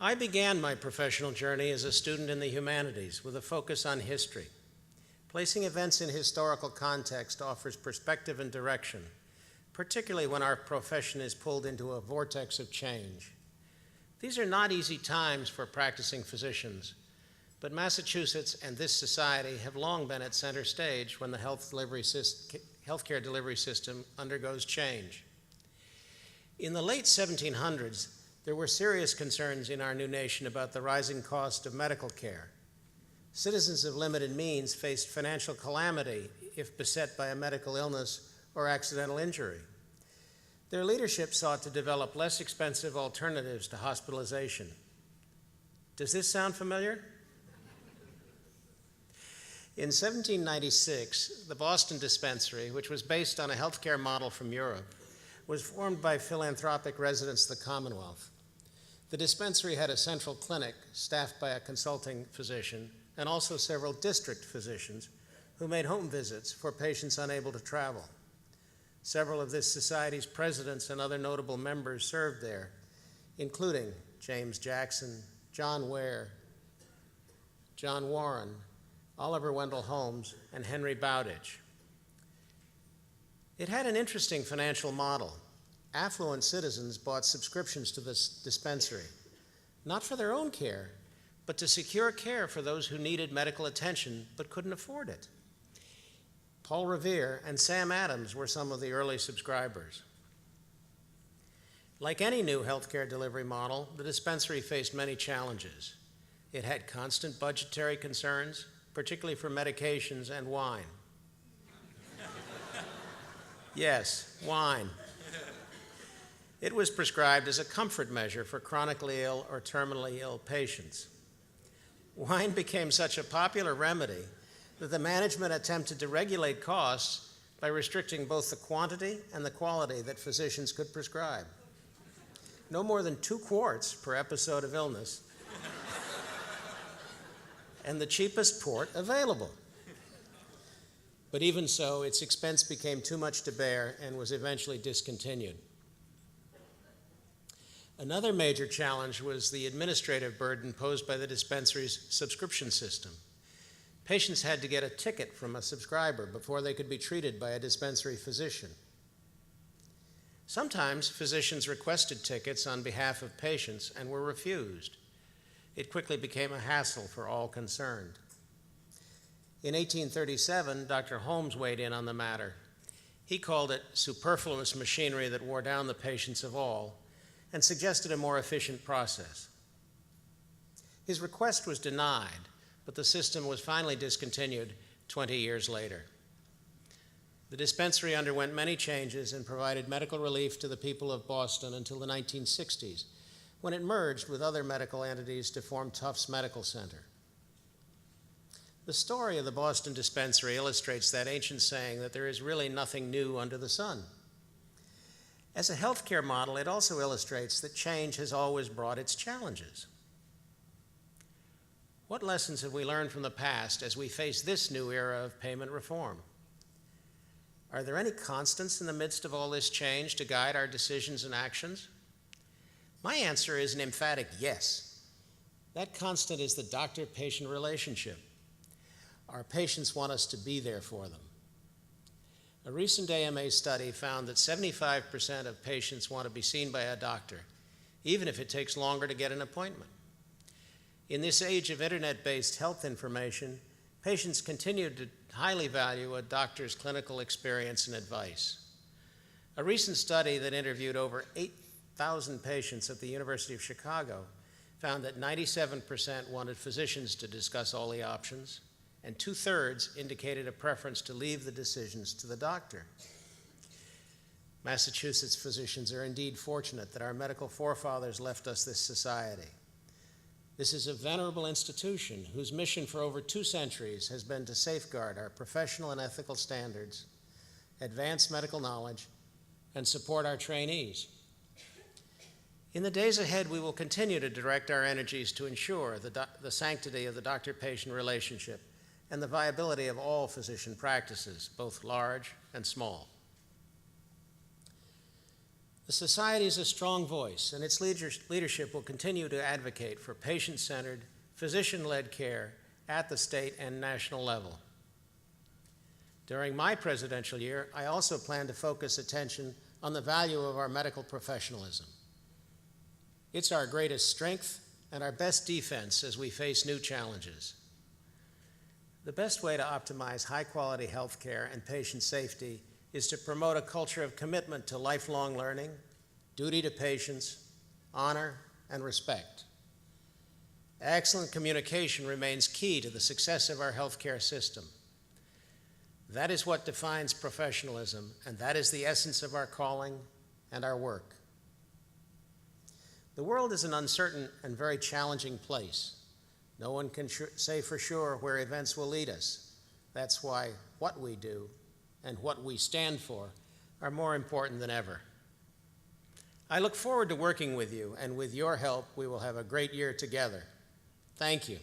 I began my professional journey as a student in the humanities with a focus on history. Placing events in historical context offers perspective and direction, particularly when our profession is pulled into a vortex of change. These are not easy times for practicing physicians, but Massachusetts and this society have long been at center stage when the healthcare delivery system undergoes change. In the late 1700s, there were serious concerns in our new nation about the rising cost of medical care. Citizens of limited means faced financial calamity if beset by a medical illness or accidental injury. Their leadership sought to develop less expensive alternatives to hospitalization. Does this sound familiar? In 1796, the Boston Dispensary, which was based on a healthcare model from Europe, was formed by philanthropic residents of the Commonwealth. The dispensary had a central clinic staffed by a consulting physician and also several district physicians who made home visits for patients unable to travel. Several of this society's presidents and other notable members served there, including James Jackson, John Ware, John Warren, Oliver Wendell Holmes, and Henry Bowditch. It had an interesting financial model. Affluent citizens bought subscriptions to this dispensary, not for their own care, but to secure care for those who needed medical attention but couldn't afford it. Paul Revere and Sam Adams were some of the early subscribers. Like any new healthcare delivery model, the dispensary faced many challenges. It had constant budgetary concerns, particularly for medications and wine. Yes, wine. It was prescribed as a comfort measure for chronically ill or terminally ill patients. Wine became such a popular remedy that the management attempted to regulate costs by restricting both the quantity and the quality that physicians could prescribe. No more than 2 quarts per episode of illness, and the cheapest port available. But even so, its expense became too much to bear and was eventually discontinued. Another major challenge was the administrative burden posed by the dispensary's subscription system. Patients had to get a ticket from a subscriber before they could be treated by a dispensary physician. Sometimes physicians requested tickets on behalf of patients and were refused. It quickly became a hassle for all concerned. In 1837, Dr. Holmes weighed in on the matter. He called it superfluous machinery that wore down the patience of all, and suggested a more efficient process. His request was denied, but the system was finally discontinued 20 years later. The dispensary underwent many changes and provided medical relief to the people of Boston until the 1960s, when it merged with other medical entities to form Tufts Medical Center. The story of the Boston Dispensary illustrates that ancient saying that there is really nothing new under the sun. As a healthcare model, it also illustrates that change has always brought its challenges. What lessons have we learned from the past as we face this new era of payment reform? Are there any constants in the midst of all this change to guide our decisions and actions? My answer is an emphatic yes. That constant is the doctor-patient relationship. Our patients want us to be there for them. A recent AMA study found that 75% of patients want to be seen by a doctor, even if it takes longer to get an appointment. In this age of internet-based health information, patients continue to highly value a doctor's clinical experience and advice. A recent study that interviewed over 8,000 patients at the University of Chicago found that 97% wanted physicians to discuss all the options, and 2/3 indicated a preference to leave the decisions to the doctor. Massachusetts physicians are indeed fortunate that our medical forefathers left us this society. This is a venerable institution whose mission for over 2 centuries has been to safeguard our professional and ethical standards, advance medical knowledge, and support our trainees. In the days ahead, we will continue to direct our energies to ensure the sanctity of the doctor-patient relationship and the viability of all physician practices, both large and small. The The society is a strong voice, and its leadership will continue to advocate for patient-centered, physician-led care at the state and national level. During my presidential year, I also plan to focus attention on the value of our medical professionalism. It's our greatest strength and our best defense as we face new challenges. The best way to optimize high-quality health care and patient safety is to promote a culture of commitment to lifelong learning, duty to patients, honor, and respect. Excellent communication remains key to the success of our healthcare system. That is what defines professionalism, and that is the essence of our calling and our work. The world is an uncertain and very challenging place. No one can say for sure where events will lead us. That's why what we do and what we stand for are more important than ever. I look forward to working with you, and with your help, we will have a great year together. Thank you.